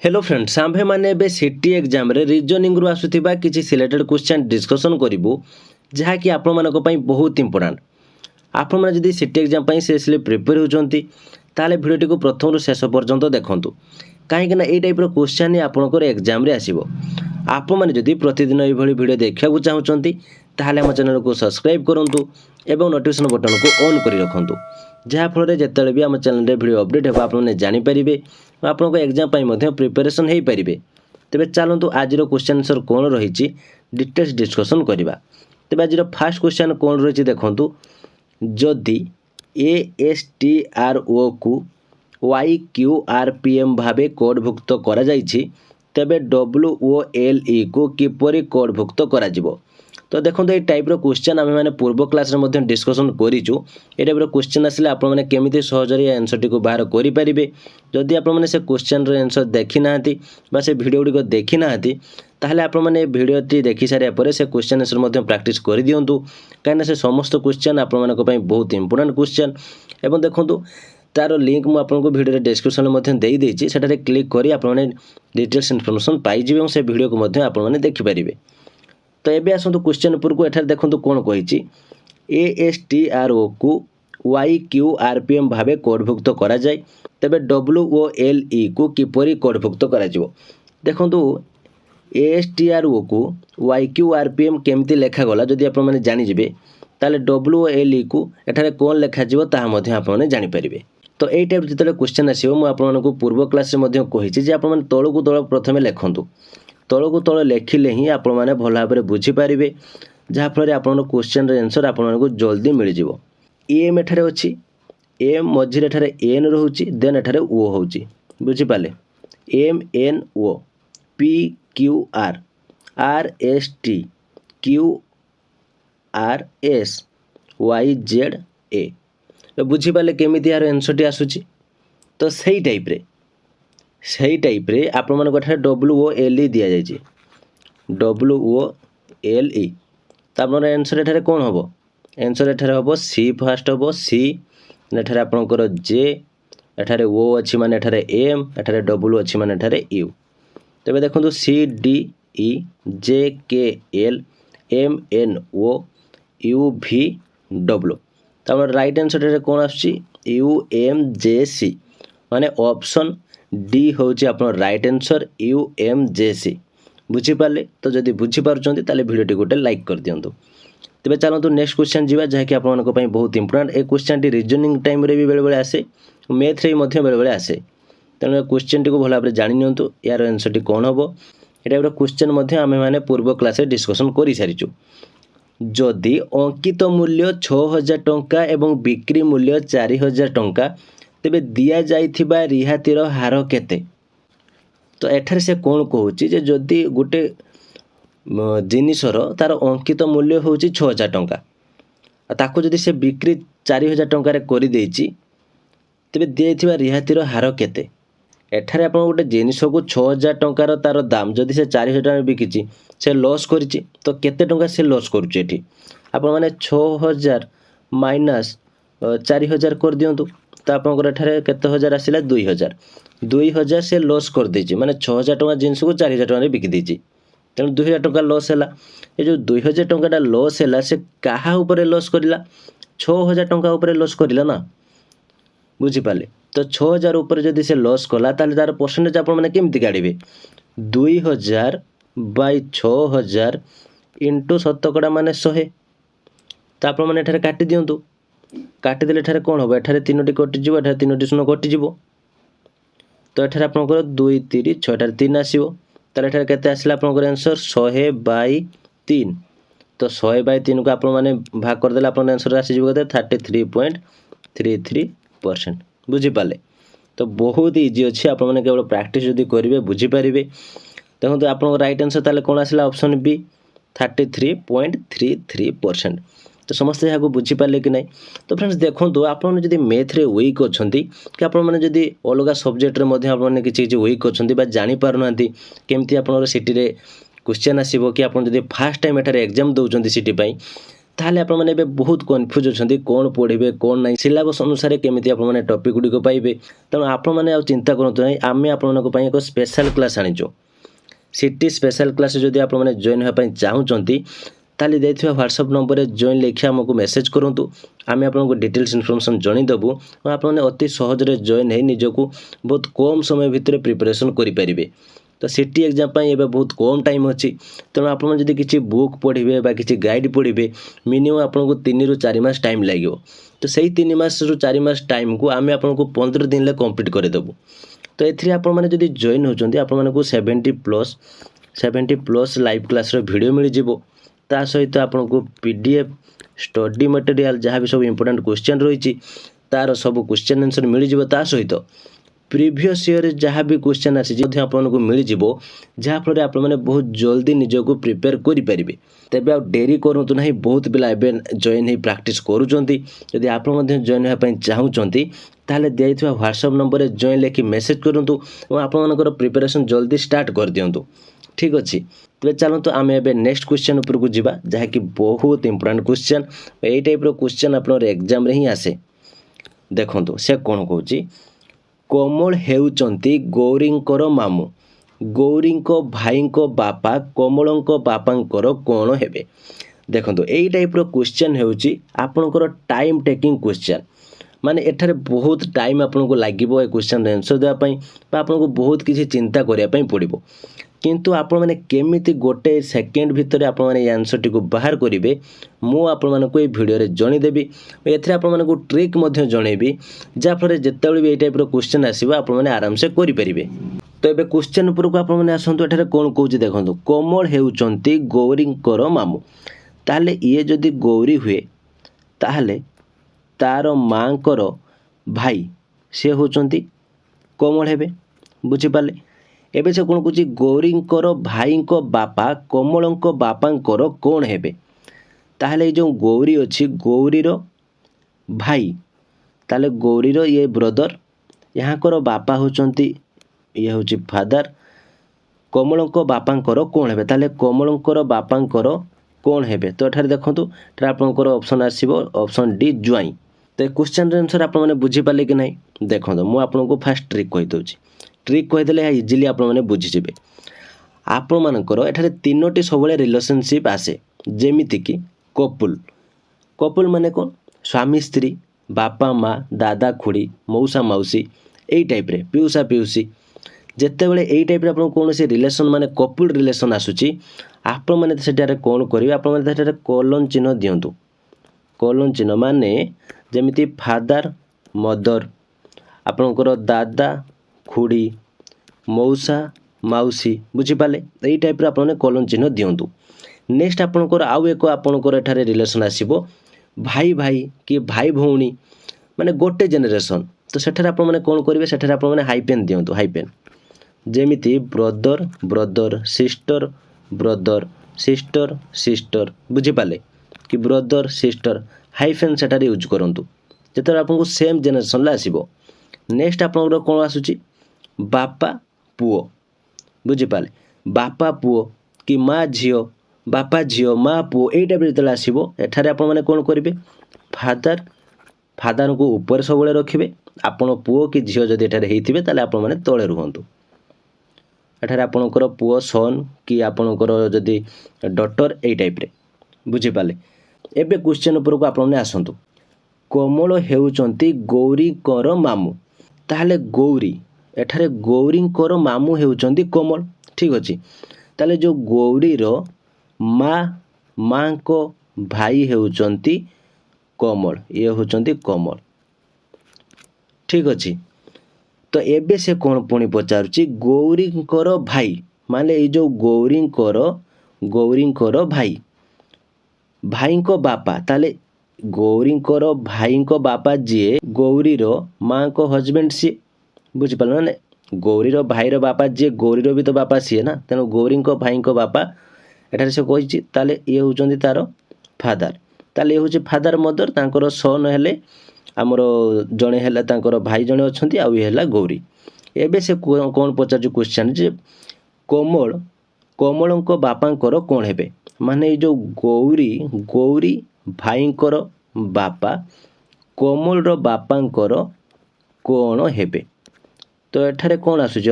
Hello friends आम्भे मैंने ए सीटी exam रे रीजनिंग रु आसुथिबा किछि सिलेक्टेड क्वेश्चन डिस्कशन करिवु जहाँकि आपण मानक पई बहुत इंपोर्टेंट। आपण माने जदि सीटी एग्जाम पई सेसली प्रिपेयर होचंती ताले भिडियोटी को प्रथम रु शेष पर्यंत देखंतु काहेकि ना ए टाइप रो क्वेश्चन ही आपनकर एग्जाम रे आसीबो। आपण माने जदि प्रतिदिन ए भली भिडियो देखिया चाहूचंती ताले हम चैनल को सब्सक्राइब करंतु एवं नोटिफिकेशन बटन को ऑन करी रखंतु जहाँफल जिते भी आम चैनल रे भिडियो अपडेट हो आपने जानीपारे आपको एग्जाम प्रिपरेशन हो पारे। तेज चलतु आज क्वेश्चन आंसर कौन रही डिटेल्स डिस्कसन करवा। तेज आज फास्ट क्वेश्चन कौन रही देखु जदि ASTRO को YQRPM भावे कोडभुक्त करा जाइछि तेबे WOLE को किपरि कोडभुक्त करा जिवो। तो देखो ये टाइप रो क्वेश्चन आम मैंने पूर्व क्लास में डिस्कसन करूँ ये टाइप क्वेश्चन आसिले आपने केमी सहजरे आंसर टी बाहर करेंगे। जदि आपने से क्वेश्चन आंसर देखी ना से भिडियो गुड़िक देखी ना ताहले आपने भिडियोटी देखी सारे से क्वेश्चन आंसर प्रैक्टिस कर दिंतु कहीं से समस्त क्वेश्चन आपण बहुत इंपोर्टेंट क्वेश्चन। एवं देखो तार लिंक मुझे आपको भिडियो डिस्क्रिप्शन में देदेछि सेटारे क्लिक करी आपने डिटेल्स इनफॉरमेशन पाइबे और से भिडियो को आपने देखिपारे। तो ये आसतु क्वेश्चन उपर को एठार देखो कौन कही ASTRO को YQRPM भावे कोडभुक्त करा जाए तेबे WOLE को किपरि कोडभुक्त करा जिवो। देखो ASTRO को YQRPM केमती लेखा गला जदि आप मैंने जानिजे ताले WOLE को एठारे कौन लेखा जिवो ताहा मध्ये आपने जानि परिबे। तो यही टाइप जो क्वेश्चन आसो मुझे आपको पूर्व क्लास में कही आप तल को तल प्रथम लिखंतु तल को तल लिखिले ही आपण मैंने भल भाव में बुझीपारे जहाँफल आप क्वेश्चन आंसर आपको जल्दी मिल जाव। एम एठारे अच्छी एम मझे एठारे एन रोचे देन एठारे ओ होची बुझीपारे MNO PQR RST QRS YZA बुझीपारे केमी यार आंसर टी आसूची। तो सही टाइप रे आपण मानको WOLE दिया जाइए WOLE तो आप आंसर एठारे कौन हम आंसर एठारे हम सी फास्ट हम सी एठारे आपणकर जे एठारे ओ अच्छी माने एठारे एम एठारे W अच्छी माने एठारे यू। तेज देखो CDE JKL MNO UVW तो राइट आंसर एठारे कौन आसुची UMJC माने ऑप्शन डी हूँ आप राइट आंसर UMJC बुझीपारे। तो जदि बुझीपार्टी ताले भिडियोटी गोटे लाइक कर दिंतु। तेज चलतु नेक्स्ट क्वेश्चन जावा जहाँकि आप बहुत इंपोर्टेंट ए क्वेश्चन टी रीजनिंग टाइम रे भी बेले बेले आसे मैथ रे भी बेले बेले आसे तेणु क्वेश्चन टी को भल भाव में जानी नियंतु यार आंसर टी कौन हम ये क्वेश्चन आम मैंने पूर्व क्लास डिस्कसन कर सारीचु। जदि अंकित मूल्य 6000 टंका एवं बिक्री मूल्य 4000 टंका तेबे दिया जाइथिबा रिहातिर हार केते। तो एठार से कौन कहूँ जदि गोटे जिनिसर तार अंकित मूल्य हूँ 6000 टंका ताको जदि से बिक्री 4000 टंकार कर तेबे दिया रिहातिर हार केते। एठारे आप गोटे जिनिस को 6000 टंकार तार दाम जदि से 4000 टंका बिकी से लॉस करिछि तो केते टंका से लॉस करुछि एठी आपण माने 6000 माइनस 4000 कर दियंतु तो आपंकर एठारे केते हजार आसिला 2000 से लॉस कर देछि माने 6000 टंका जिनिस को 4000 टंका बिकी देछि तेणु 2000 टंका लॉस है। ये जो 2000 टंका लॉस है से कहा ऊपर लॉस करिला 6000 टंका ऊपर लॉस करिला ना बुझीपारे। तो 6000 ऊपर जदि से लॉस कला ताले तार परसेंटेज आपण माने केमती काढिबे 2000 बाय 6000 इंटू शतकड़ा माने 100 तो आपण माने एठारे काटि दियंतु काटिदेले एठारे कौन हम एठारे 3टी कटिଯିବ एठारे 3टी शून्य कटिଯିବ तो एठारे आपनकर 2 3 6 एठारे 3 आसीबो ताले एठारे केते आसिला आपनकर आंसर 100 बाय 3 तो 100 बाय 3 को आपण माने भाग कर देले आपन आंसर आसी जिवो केते 33.33% बुझी पाले। तो बहुत इजी अछि आपण माने केवल प्रैक्टिस जदी करिवे बुझी पारिबे। देखो आपन राइट आंसर ताले कोन आसिला ऑप्शन बी 33.33%। तो समस्त यहाँ बुझीपारे कि नहीं। तो फ्रेंड्स देखो आप मैथ रे वीक अच्छा कि आपड़ी अलग सब्जेक्ट आपने किसी वीक अच्छा जापार ना केमती आप सिटी रे क्वेश्चन आसो कि आप फास्ट टाइम एठार एग्जाम दौरान सिटी ताहले आपण माने एबे बहुत कन्फ्यूज अछंती कोन पढिबे कोन नै सिलेबस अनुसार केमिति आपण माने टॉपिक गुडी को पाइबे तनो आपण माने आ चिंता करंतु नै आमे आपण मानको पई एक स्पेशल क्लास आनिचो सिटी स्पेशल क्लास जदि आपण माने जॉइन होय पई चाहुचंती ताले देथिबा व्हाट्सएप नंबर रे जॉइन लेखि हमकु मेसेज करंतु आमे आपनको डिटेल्स इन्फॉर्मेशन जणी देबु और आपण माने अति सहज रे जॉइन हे निजको बहुत कम समय भितर प्रिपरेशन करि परिबे तो सिटी एग्जाम पाई एबे बहुत कम टाइम अछि तेणु आपण जदि किछि बुक पढिबे बा किछि गाइड पढिबे मिनिमम आपनको 3 रु 4 मास टाइम लागियो तो सेही 3 मास रु 4 मास टाइम को आमे आपनको 15 दिन ले कंप्लीट करे देबु तो एथि आपण माने जदि जॉइन होचंती आपण मानको 70 प्लस लाइव क्लास रो वीडियो मिल जिवो ता सहित आपनको पीडीएफ स्टडी मटेरियल जहाँ भी सब इंपोर्टेंट क्वेश्चन रही तार सब क्वेश्चन आंसर मिल जिवो ता सहित प्रीवियस ईयर जहाँ भी क्वेश्चन आसी आपको मिल जिवो जहाँ फल आप बहुत जल्दी निजको प्रिपेयर करेंगे तेज आ डेरी करूँ ना बहुत पिला एवं जॉइन हो प्राक्ट करुँच आप जॉइन होगापी चाहूँगी ताहले दिया व्हाट्सएप नंबर जॉइन लेखि मेसेज करूँ और आपर प्रिपेरेसन जल्दी स्टार्ट कर दिंतु ठीक अच्छे तेज चलते आम ए नेक्स्ट क्वेश्चन उपरकू जावा जहाँकि बहुत इंपोर्टेंट क्वेश्चन यही टाइप क्वेश्चन आप एग्जाम रे ही आसे देखो से कौन कौच कमल हेउचंती गौरींकर मामू गौरींको भाईंको बापा कमलंको बापांकर कौन हेबे देखो यही टाइप क्वेश्चन हेउची आपनकर टाइम टेकिंग क्वेश्चन माने एठारे बहुत टाइम आपनको लागिबो ए क्वेश्चन आंसर देबा पई बा आपनको बहुत किसी चिंता करिया पई पड़िबो किंतु आपण माने केमिति गोटे सेकेंड भितर आपण माने आंसर टिको बाहर करिवे मु आपण मानको ए वीडियो रे जणी देबी एथरे आपण मानको ट्रिक मध्ये जणेबी जा फरे जेतेबेले भी ए टाइप रो क्वेश्चन आसीबो आपण माने आराम से करि परिबे तो एबे क्वेश्चन ऊपर को आपण माने आसंतु एठारे कोन कहूची देखंतु कमल हेउचंती गौरींकर मामू ताले ये जदी गौरी हुए ताहले तार मांकर भाई से होचंती कमल हेबे बुझी पाले एबे से कोन कहूची गौरींकर भाईंको बापा कमलंको बापांकर कोन हेबे ताहले जो गौरी अछि गौरीर भाई ताले गौरीर ये ब्रदर यहाँकर बापा होचंती ये होची फादर कमलंको बापांकर कोन हेबे ताले कमलंकर बापांकर कोन हेबे तो एठारे देखंतु एठारे आपनकर ऑप्शन आसीबो ऑप्शन डी ज्वाई तो क्वेश्चन आंसर आपण माने बुझी पाले कि नहीं देखंतु मु आपनको फास्ट ट्रिक कहि दउची ट्रिक कहि देले इजीली आपण माने बुझी जेबे आपण मानकर एठारे तीनोटी सबले रिलेशनशिप आसे जेमिति कि कपल कपल माने कोन स्वामी स्त्री बापा माँ दादा खुड़ी मौसा मौसी एई टाइप रे पिउसा पिउसी जेते बेले एई टाइप रे आपण कोनोसी रिलेशन माने कपल रिलेशन आसुची आपण माने सेटारे कोन करिवे आपण माने सेटारे कोलन चिन्ह दियंतु कोलन चिन्ह माने जेमिति फादर मदर आपणकर दादा खुड़ी मौसा माउसी बुझी पाले एई टाइप रे आपण कोलन चिन्ह दियंतु नेक्स्ट आपणकर आउ एक आपणकर एठारे रिलेशन आसीबो भाई भाई कि भाई भौणी माने गोटे जेनेरेशन तो सेठारे आपण माने कोन करिवे सेठारे आपण माने हाइपेन दियंतु हाइपेन जेमिति ब्रदर ब्रदर सिस्टर सिस्टर बुझी पाले कि ब्रदर सिस्टर हाइफेन सेटारे यूज करंतु जेतरे आपनको सेम जेनेरेशन ला आसीबो नेक्स्ट आपनकर कोन आसुची बापा पुओ बुझी पाले बापा पुओ कि माँ झियो बापा झियो माँ पुओ एई टाइप जेतले आसीबो एठारे आपण माने कोन करिवे फादर को ऊपर सबले रखिबे आपण पुओ कि झियो जदि एठारे हेइथिबे ताले आपण माने तळे रुहंतु एठारे आपणकर पुओ सन कि आपणकर जदि डॉटर एई टाइप रे बुझी पाले एबे क्वेश्चन ऊपर को आपण आसंतु कमल हेउचंती गौरीकर मामू ताहले गौरी एठारे गौरीकर मामू हेउचंती कमल ठीक अछि ताहले जो गौरीर माँ को भाई हेउचंती कमल ये होचंती कमल ठीक अछि तो एबे से कौन पुणी पचारुची गौरींकर भाई माने ये जो गौरींकर भाई भाईंको बापा ताले गौरींकर भाईंको बापा जीए गौरीर माँ को हजबैंड सी बुझी पाल ना गौरीर भाईर बापा जीए गौरीर भी तो बापा सी है ना तेणु गौरींको भाईंको बापा एठारे से कहिछि ताले ये होचंती तारो फादर ताले ये होछि फादर मदर तांकर सन हेले आमर जड़े है तांकर भाई जड़े अच्छी आउ ये है गौरी एबे से कौन पचार क्वेश्चन जे कमल कमलों बापांकर कौन हेबे माने जो गौरी ଭାଇଙ୍କର ବାପା କୋମଲର ବାପାଙ୍କର କ'ଣ ହେବେ? ତ ଏଠାରେ କ'ଣ ଆସୁଛି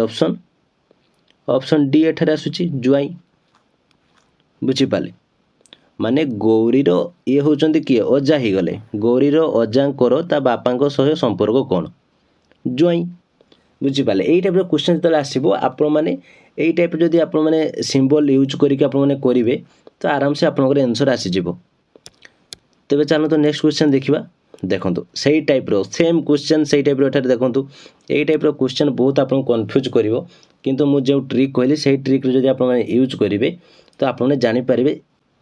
ଅପସନ୍ ଡି ଏଠାରେ ଆସୁଛି ଜ୍ୱାଇଁ। ବୁଝିପାରିଲେ? ମାନେ ଗୌରୀର ଇଏ ହେଉଛନ୍ତି କିଏ? ଅଜା ହେଇଗଲେ। ଗୌରୀର ଅଜାଙ୍କର ତା ବାପାଙ୍କ ସହ ସମ୍ପର୍କ କ'ଣ? ଜ୍ୱାଇଁ। ବୁଝିପାରିଲେ? ଏଇ ଟାଇପ୍ର କ୍ୱେଶ୍ଚନ୍ ଯେତେବେଳେ ଆସିବ ଆପଣମାନେ ଏଇ ଟାଇପ୍ର ଯଦି ଆପଣମାନେ ସିମ୍ବଲ୍ ୟୁଜ୍ କରିକି ଆପଣମାନେ କରିବେ ତ ଆରାମସେ ଆପଣଙ୍କର ଆନ୍ସର୍ ଆସିଯିବ। ତେବେ ଚାଲନ୍ତୁ ନେକ୍ସଟ କ୍ୱେଶ୍ଚନ୍ ଦେଖିବା। ଦେଖନ୍ତୁ ସେଇ ଟାଇପ୍ର ସେମ୍ କ୍ୱେଶ୍ଚନ୍ ସେଇ ଟାଇପ୍ର ଏଠାରେ ଦେଖନ୍ତୁ ଏଇ ଟାଇପ୍ର କ୍ୱେଶ୍ଚନ୍ ବହୁତ ଆପଣଙ୍କୁ କନଫ୍ୟୁଜ୍ କରିବ, କିନ୍ତୁ ମୁଁ ଯେଉଁ ଟ୍ରିକ୍ କହିଲି ସେଇ ଟ୍ରିକ୍ରୁ ଯଦି ଆପଣମାନେ ୟୁଜ୍ କରିବେ ତ ଆପଣମାନେ ଜାଣିପାରିବେ।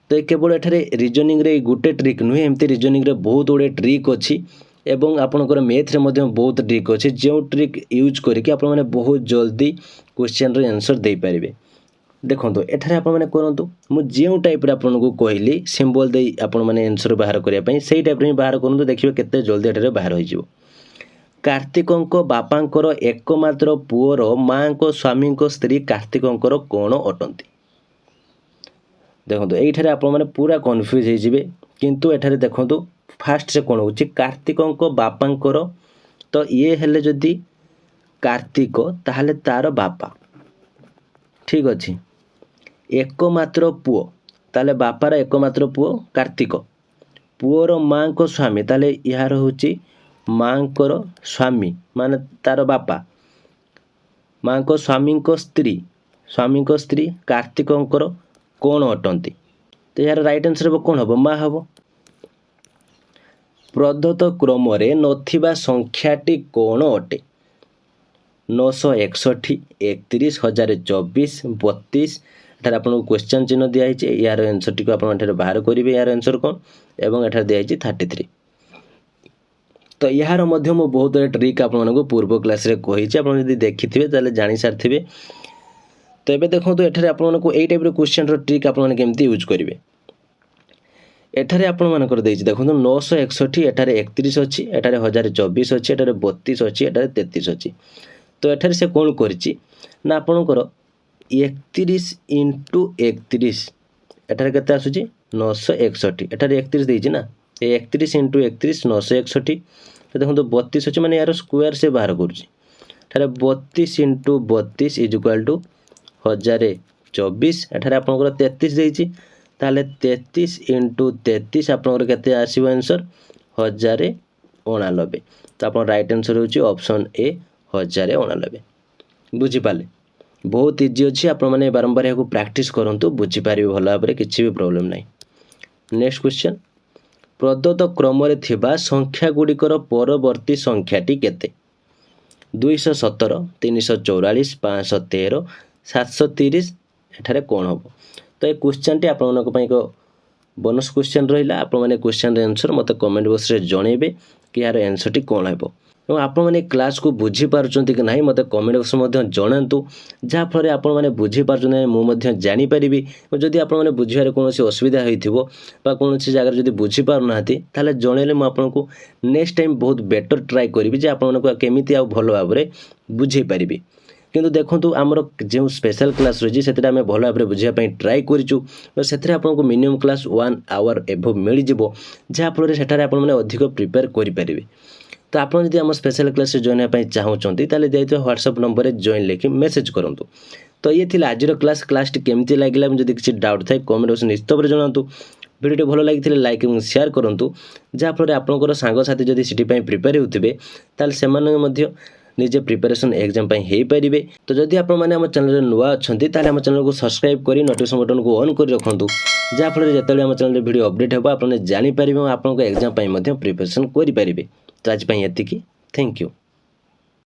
ତ କେବଳ ଏଠାରେ ରିଜନିଂରେ ଏଇ ଗୋଟେ ଟ୍ରିକ୍ ନୁହେଁ, ଏମିତି ରିଜନିଂରେ ବହୁତ ଗୁଡ଼ିଏ ଟ୍ରିକ୍ ଅଛି ଏବଂ ଆପଣଙ୍କର ମ୍ୟାଥରେ ମଧ୍ୟ ବହୁତ ଟ୍ରିକ୍ ଅଛି, ଯେଉଁ ଟ୍ରିକ୍ ୟୁଜ୍ କରିକି ଆପଣମାନେ ବହୁତ ଜଲ୍ଦି କ୍ୱେଶ୍ଚନ୍ର ଆନ୍ସର୍ ଦେଇପାରିବେ। ଦେଖନ୍ତୁ ଏଠାରେ ଆପଣମାନେ କରନ୍ତୁ, ମୁଁ ଯେଉଁ ଟାଇପ୍ରେ ଆପଣଙ୍କୁ କହିଲି ସିମ୍ବଲ୍ ଦେଇ ଆପଣମାନେ ଆନ୍ସର୍ ବାହାର କରିବା ପାଇଁ ସେଇ ଟାଇପ୍ରେ ହିଁ ବାହାର କରନ୍ତୁ, ଦେଖିବେ କେତେ ଜଲ୍ଦି ଏଠାରେ ବାହାର ହୋଇଯିବ। କାର୍ତ୍ତିକଙ୍କ ବାପାଙ୍କର ଏକମାତ୍ର ପୁଅର ମାଆଙ୍କ ସ୍ୱାମୀଙ୍କ ସ୍ତ୍ରୀ କାର୍ତ୍ତିକଙ୍କର କ'ଣ ଅଟନ୍ତି? ଦେଖନ୍ତୁ ଏଇଠାରେ ଆପଣମାନେ ପୁରା କନଫ୍ୟୁଜ୍ ହେଇଯିବେ, କିନ୍ତୁ ଏଠାରେ ଦେଖନ୍ତୁ ଫାର୍ଷ୍ଟରେ କ'ଣ ହେଉଛି କାର୍ତ୍ତିକଙ୍କ ବାପାଙ୍କର, ତ ଇଏ ହେଲେ ଯଦି କାର୍ତ୍ତିକ ତାହେଲେ ତାର ବାପା, ଠିକ୍ ଅଛି। ଏକମାତ୍ର ପୁଅ ତାହେଲେ ବାପାର ଏକମାତ୍ର ପୁଅ କାର୍ତ୍ତିକ। ପୁଅର ମାଆଙ୍କ ସ୍ୱାମୀ ତାହେଲେ ଏହାର ହେଉଛି ମାଆଙ୍କର ସ୍ୱାମୀ ମାନେ ତାର ବାପା। ମାଆଙ୍କ ସ୍ୱାମୀଙ୍କ ସ୍ତ୍ରୀ କାର୍ତ୍ତିକଙ୍କର କ'ଣ ଅଟନ୍ତି? ତ ଏହାର ରାଇଟ୍ ଆନ୍ସର୍ ହେବ କ'ଣ ହେବ? ମା ହେବ। ପ୍ରଦତ୍ତ କ୍ରମରେ ନଥିବା ସଂଖ୍ୟାଟି କ'ଣ ଅଟେ? 961, 31, 1024, 32। ଏଠାରେ ଆପଣଙ୍କୁ କ୍ୱେଶ୍ଚନ୍ ଚିହ୍ନ ଦିଆହେଇଛି, ଏହାର ଆନ୍ସର୍ଟିକୁ ଆପଣ ଏଠାରେ ବାହାର କରିବେ। ଏହାର ଆନ୍ସର୍ କ'ଣ? ଏବଂ ଏଠାରେ ଦିଆହେଇଛି 33। ତ ଏହାର ମଧ୍ୟ ମୁଁ ବହୁତ ଟ୍ରିକ୍ ଆପଣମାନଙ୍କୁ ପୂର୍ବ କ୍ଲାସ୍ରେ କହିଛି, ଆପଣ ଯଦି ଦେଖିଥିବେ ତାହେଲେ ଜାଣିସାରିଥିବେ। ତ ଏବେ ଦେଖନ୍ତୁ ଏଠାରେ ଆପଣମାନଙ୍କୁ ଏଇ ଟାଇପ୍ର କ୍ୱେଶ୍ଚନ୍ର ଟ୍ରିକ୍ ଆପଣମାନେ କେମିତି ୟୁଜ୍ କରିବେ। ଏଠାରେ ଆପଣମାନଙ୍କର ଦେଇଛି ଦେଖନ୍ତୁ 961, ଏଠାରେ 31 ଅଛି, ଏଠାରେ 1024 ଅଛି, ଏଠାରେ 32 ଅଛି, ଏଠାରେ 33 ଅଛି। ତ ଏଠାରେ ସେ କ'ଣ କରିଛି ନା ଆପଣଙ୍କର 31 × 31 ଏଠାରେ କେତେ ଆସୁଛି? 961। ଏଠାରେ 31 ଦେଇଛି ନା, 31 × 31 961। ତ ଦେଖନ୍ତୁ 32 ଅଛି ମାନେ ଏହାର ସ୍କୋୟାର ସେ ବାହାର କରୁଛି। ଏଠାରେ 32 × 32 = 1024। ଏଠାରେ ଆପଣଙ୍କର 33 ଦେଇଛି, ତାହେଲେ 33 × 33 ଆପଣଙ୍କର କେତେ ଆସିବ ଆନ୍ସର୍? 1089। ତ ଆପଣ ରାଇଟ୍ ଆନ୍ସର୍ ହେଉଛି ଅପସନ୍ ଏ 1089। ବୁଝିପାରିଲେ? ବହୁତ ଇଜି ଅଛି, ଆପଣମାନେ ବାରମ୍ବାର ଏହାକୁ ପ୍ରାକ୍ଟିସ୍ କରନ୍ତୁ, ବୁଝିପାରିବେ ଭଲ ଭାବରେ, କିଛି ବି ପ୍ରୋବ୍ଲେମ୍ ନାହିଁ। ନେକ୍ସଟ କ୍ୱେଶ୍ଚନ୍, ପ୍ରଦତ୍ତ କ୍ରମରେ ଥିବା ସଂଖ୍ୟା ଗୁଡ଼ିକର ପରବର୍ତ୍ତୀ ସଂଖ୍ୟାଟି କେତେ? 217, 344, 513, 730। ଏଠାରେ କ'ଣ ହେବ? ତ ଏ କ୍ୱେଶ୍ଚନ୍ଟି ଆପଣମାନଙ୍କ ପାଇଁ ଏକ ବୋନସ୍ କ୍ୱେଶ୍ଚନ୍ ରହିଲା। ଆପଣମାନେ କ୍ୱେଶ୍ଚନ୍ର ଆନ୍ସର୍ ମୋତେ କମେଣ୍ଟ ବକ୍ସରେ ଜଣାଇବେ କି ଏହାର ଆନ୍ସର୍ଟି କ'ଣ ହେବ, ଏବଂ ଆପଣମାନେ କ୍ଲାସ୍କୁ ବୁଝିପାରୁଛନ୍ତି କି ନାହିଁ ମୋତେ କମେଣ୍ଟ ବକ୍ସରେ ମଧ୍ୟ ଜଣାନ୍ତୁ, ଯାହାଫଳରେ ଆପଣମାନେ ବୁଝିପାରୁଛନ୍ତି ନାହିଁ ମୁଁ ମଧ୍ୟ ଜାଣିପାରିବି। ଯଦି ଆପଣମାନେ ବୁଝିବାରେ କୌଣସି ଅସୁବିଧା ହୋଇଥିବ ବା କୌଣସି ଜାଗାରେ ଯଦି ବୁଝିପାରୁନାହାନ୍ତି ତାହେଲେ ଜଣାଇଲେ ମୁଁ ଆପଣଙ୍କୁ ନେକ୍ସଟ ଟାଇମ୍ ବହୁତ ବେଟର୍ ଟ୍ରାଏ କରିବି ଯେ ଆପଣମାନଙ୍କୁ କେମିତି ଆଉ ଭଲ ଭାବରେ ବୁଝାଇ ପାରିବି। କିନ୍ତୁ ଦେଖନ୍ତୁ ଆମର ଯେଉଁ ସ୍ପେଶାଲ୍ କ୍ଲାସ୍ ରହିଛି ସେଥିରେ ଆମେ ଭଲ ଭାବରେ ବୁଝିବା ପାଇଁ ଟ୍ରାଏ କରିଛୁ, ସେଥିରେ ଆପଣଙ୍କୁ ମିନିମମ୍ କ୍ଲାସ୍ 1 ଆୱାର ଏଭୋ ମିଳିଯିବ, ଯାହାଫଳରେ ସେଠାରେ ଆପଣମାନେ ଅଧିକ ପ୍ରିପେୟାର କରିପାରିବେ। ତ ଆପଣ ଯଦି ଆମ ସ୍ପେଶାଲ୍ କ୍ଲାସ୍ରେ ଜଏନ୍ ହେବା ପାଇଁ ଚାହୁଁଛନ୍ତି ତାହେଲେ ଦେଇଥିବା ହ୍ୱାଟ୍ସଆପ୍ ନମ୍ବରରେ ଜଏନ୍ ଲେଖି ମେସେଜ୍ କରନ୍ତୁ। ତ ଇଏ ଥିଲା ଆଜିର କ୍ଲାସ୍ଟି କେମିତି ଲାଗିଲା, ଯଦି କିଛି ଡାଉଟ୍ ଥାଏ କମେଣ୍ଟ ବକ୍ସରେ ନିଶ୍ଚିତ ଭାବରେ ଜଣାନ୍ତୁ। ଭିଡ଼ିଓଟି ଭଲ ଲାଗିଥିଲେ ଲାଇକ୍ ଏବଂ ସେୟାର କରନ୍ତୁ, ଯାହାଫଳରେ ଆପଣଙ୍କର ସାଙ୍ଗସାଥି ଯଦି ସିଟି ପାଇଁ ପ୍ରିପେୟାର ହେଉଥିବେ ତାହେଲେ ସେମାନେ ମଧ୍ୟ ନିଜେ ପ୍ରିପାରେସନ୍ ଏକ୍ଜାମ୍ ପାଇଁ ହେଇପାରିବେ। ତ ଯଦି ଆପଣମାନେ ଆମ ଚ୍ୟାନେଲରେ ନୂଆ ଅଛନ୍ତି ତାହେଲେ ଆମ ଚ୍ୟାନେଲକୁ ସବସ୍କ୍ରାଇବ୍ କରି ନୋଟିଫିକେସନ୍ ବଟନ୍କୁ ଅନ୍ କରି ରଖନ୍ତୁ, ଯାହାଫଳରେ ଯେତେବେଳେ ଆମ ଚ୍ୟାନେଲରେ ଭିଡ଼ିଓ ଅପଡ଼େଟ୍ ହେବ ଆପଣମାନେ ଜାଣିପାରିବେ ଏବଂ ଆପଣଙ୍କ ଏକ୍ଜାମ୍ ପାଇଁ ମଧ୍ୟ ପ୍ରିପାରେସନ୍ କରିପାରିବେ। ତ ଆଜି ପାଇଁ ଏତିକି, ଥ୍ୟାଙ୍କ ୟୁ।